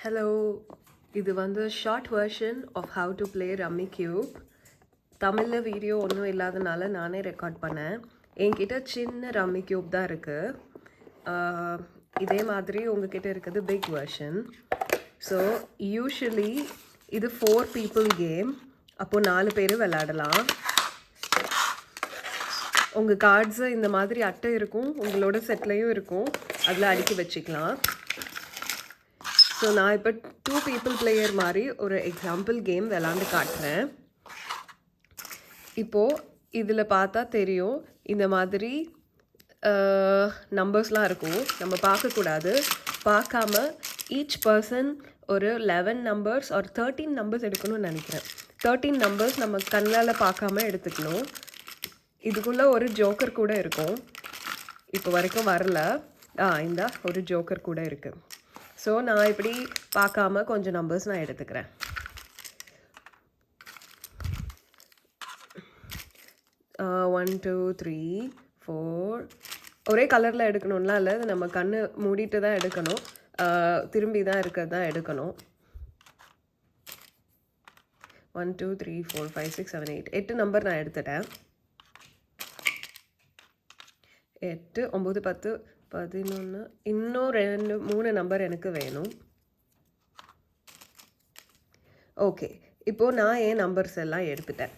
Hello, இது வந்து short version of how to play rummy cube. தமிழில் வீடியோ ஒன்றும் இல்லாதனால நானே ரெக்கார்ட் பண்ணேன். என்கிட்ட சின்ன ரம்மி கியூப் தான் இருக்குது. இதே மாதிரி உங்ககிட்ட இருக்குது பிக் வெர்ஷன். ஸோ யூஷுவலி இது 4 people கேம். அப்போது 4 பேர் விளையாடலாம். உங்கள் கார்ட்ஸு இந்த மாதிரி அட்டை இருக்கும், உங்களோட செட்லேயும் இருக்கும், அதில் அடுக்கி வச்சுக்கலாம். ஸோ நான் இப்போ 2 people பிளேயர் மாதிரி ஒரு எக்ஸாம்பிள் கேம் விளாண்டு காட்டுறேன். இப்போது இதில் பார்த்தா தெரியும், இந்த மாதிரி நம்பர்ஸ்லாம் இருக்கும். நம்ம பார்க்கக்கூடாது. பார்க்காம ஈச் பர்சன் ஒரு 11 numbers ஒரு 13 numbers எடுக்கணும்னு நினைக்கிறேன். 13 numbers நம்ம கண்ணால் பார்க்காம எடுத்துக்கணும். இதுக்குள்ளே ஒரு ஜோக்கர் கூட இருக்கும். இப்போ வரைக்கும் வரல. இந்த ஒரு ஜோக்கர் கூட இருக்குது. ஸோ நான் இப்படி பார்க்காம கொஞ்சம் நம்பர்ஸ் நான் எடுத்துக்கிறேன். 1 2 3 4 ஒரே கலரில் எடுக்கணும்லாம் இல்லை. அது நம்ம கண்ணு மூடிட்டு தான் எடுக்கணும். திரும்பி தான் இருக்கிறது தான் எடுக்கணும். 1 2 3 4 5 6 7 8 8 நம்பர் நான் எடுத்துட்டேன். 8 9 10 11 இன்னும் 2 3 நம்பர் எனக்கு வேணும். ஓகே, இப்போது நான் என் நம்பர்ஸ் எல்லாம் எடுத்துட்டேன்.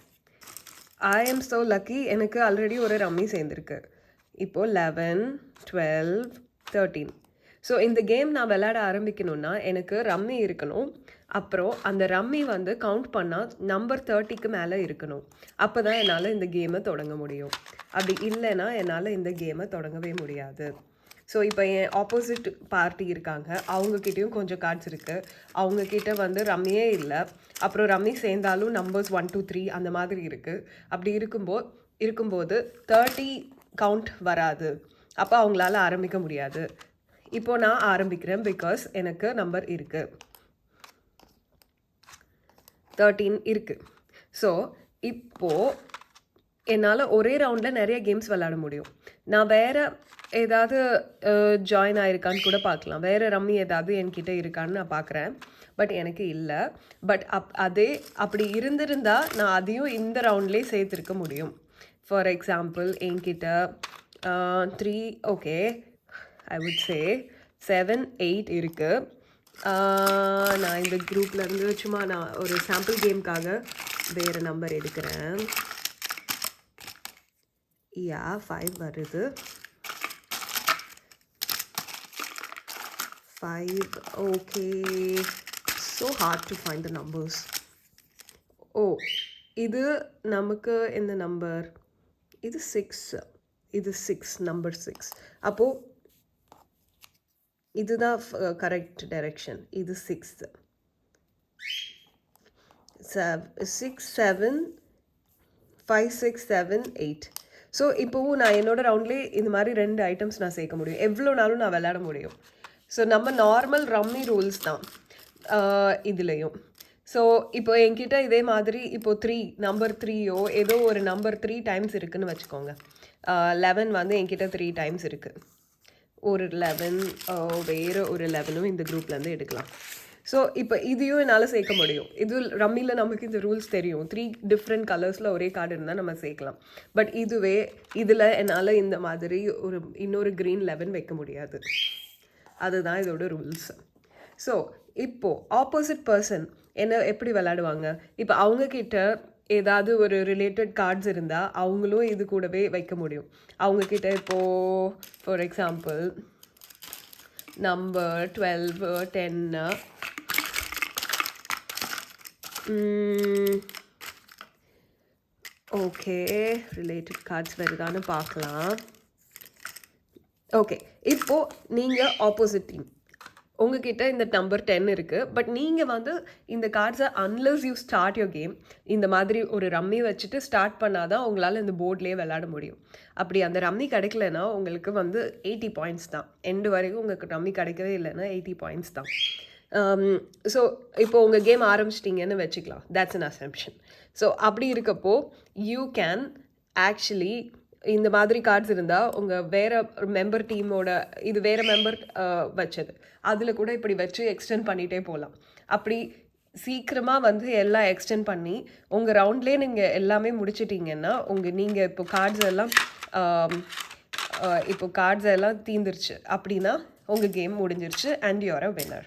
ஐ எம் ஸோ லக்கி, எனக்கு ஆல்ரெடி ஒரு ரம்மி சேர்ந்துருக்கு. இப்போது 11 12 13. ஸோ இந்த கேம் நான் விளையாட ஆரம்பிக்கணுன்னா எனக்கு ரம்மி இருக்கணும். அப்புறம் அந்த ரம்மி வந்து கவுண்ட் பண்ணால் நம்பர் 30க்கு மேலே இருக்கணும். அப்போ தான் என்னால் இந்த கேமை தொடங்க முடியும். அப்படி இல்லைன்னா என்னால் இந்த கேமை தொடங்கவே முடியாது. ஸோ இப்போ என் ஆப்போசிட் பார்ட்டி இருக்காங்க, அவங்கக்கிட்டேயும் கொஞ்சம் கார்ட்ஸ் இருக்குது. அவங்கக்கிட்ட வந்து ரம்மியே இல்லை. அப்புறம் ரம்மி சேர்ந்தாலும் நம்பர்ஸ் 1 2 3 அந்த மாதிரி இருக்குது. அப்படி இருக்கும்போது 30 கவுண்ட் வராது. அப்போ அவங்களால ஆரம்பிக்க முடியாது. இப்போது நான் ஆரம்பிக்கிறேன், பிகாஸ் எனக்கு நம்பர் இருக்குது, 13 இருக்குது. ஸோ இப்போது என்னால் ஒரே ரவுண்டில் நிறைய கேம்ஸ் விளையாட முடியும். நான் வேறு ஏதாவது ஜாயின் ஆகிருக்கான்னு கூட பார்க்கலாம். வேறு ரம்மி ஏதாவது என்கிட்ட இருக்கான்னு நான் பார்க்குறேன். பட் எனக்கு இல்லை. பட் அப்படி இருந்திருந்தால் நான் அதையும் இந்த ரவுண்ட்லேயே சேர்த்துருக்க முடியும். ஃபார் எக்ஸாம்பிள் என்கிட்ட 3 ஓகே ஐ வுட் சே 7 8 இருக்குது. நான் இந்த குரூப்லேருந்து சும்மா நான் ஒரு சாம்பிள் கேமுக்காக வேறு நம்பர் எடுக்கிறேன். 5 வருது. 5 okay. So hard to find the numbers. இது நமக்கு இந்த நம்பர், இது 6, இது 6 நம்பர் 6. அப்போது இதுதான் கரெக்ட் டைரெக்ஷன். இது 6 6 7 5 6 7 8. ஸோ இப்போவும் நான் என்னோடய ரவுண்ட்லேயே இந்த மாதிரி 2 ஐட்டம்ஸ் நான் சேர்க்க முடியும். எவ்வளோ நாளும் நான் விளையாட முடியும். ஸோ நம்ம நார்மல் ரம்மி ரூல்ஸ் தான் இதுலேயும். ஸோ இப்போ என்கிட்ட இதே மாதிரி இப்போது நம்பர் 3யோ ஏதோ ஒரு நம்பர் 3 டைம்ஸ் இருக்குதுன்னு வச்சுக்கோங்க. 11 வந்து என்கிட்ட 3 டைம்ஸ் இருக்குது. ஒரு 11 வேறு ஒரு 11ம் இந்த குரூப்லேருந்து எடுக்கலாம். ஸோ இப்போ இதையும் என்னால் சேர்க்க முடியும். இது ரம்மியில் நமக்கு இந்த ரூல்ஸ் தெரியும். 3 டிஃப்ரெண்ட் கலர்ஸில் ஒரே கார்டு இருந்தால் நம்ம சேர்க்கலாம். பட் இதில் என்னால் இந்த மாதிரி இன்னொரு க்ரீன் 11 வைக்க முடியாது. அதுதான் இதோட ரூல்ஸ். ஸோ இப்போது ஆப்போசிட் பர்சன் என்ன எப்படி விளையாடுவாங்க? இப்போ அவங்கக்கிட்ட ஏதாவது ஒரு ரிலேட்டட் கார்ட்ஸ் இருந்தால் அவங்களும் இது கூடவே வைக்க முடியும். அவங்கக்கிட்ட இப்போது for example number 12 10 okay, related cards வருதான்னு பார்க்கலாம். ஓகே, இப்போது நீங்கள் ஆப்போசிட் டீம், உங்ககிட்ட இந்த நம்பர் 10 இருக்குது. பட் நீங்கள் வந்து இந்த கார்ட்ஸை unless you start your game இந்த மாதிரி ஒரு ரம்மி வச்சுட்டு ஸ்டார்ட் பண்ணால் தான் உங்களால் இந்த போர்ட்லேயே விளையாட முடியும். அப்படி அந்த ரம்மி கிடைக்கலன்னா உங்களுக்கு வந்து 80 பாயிண்ட்ஸ் தான். எண்டு வரைக்கும் உங்களுக்கு ரம்மி கிடைக்கவே இல்லைன்னா 80 பாயிண்ட்ஸ் தான். ஸோ இப்போ உங்கள் கேம் ஆரம்பிச்சிட்டிங்கன்னு வச்சுக்கலாம். That's an assumption. ஸோ அப்படி இருக்கப்போ யூ கேன் ஆக்சுவலி இந்த மாதிரி கார்ட்ஸ் இருந்தால் உங்கள் வேறு மெம்பர் டீமோட இது வேறு மெம்பர் வச்சது அதில் கூட இப்படி வச்சு எக்ஸ்டெண்ட் பண்ணிகிட்டே போகலாம். அப்படி சீக்கிரமாக வந்து எல்லாம் எக்ஸ்டெண்ட் பண்ணி உங்கள் ரவுண்ட்லேயே நீங்கள் எல்லாமே முடிச்சிட்டிங்கன்னா நீங்கள் இப்போ கார்ட்ஸ் எல்லாம் தீந்துருச்சு அப்படின்னா உங்கள் கேம் முடிஞ்சிருச்சு அண்ட் யூஆர் அ வின்னர்.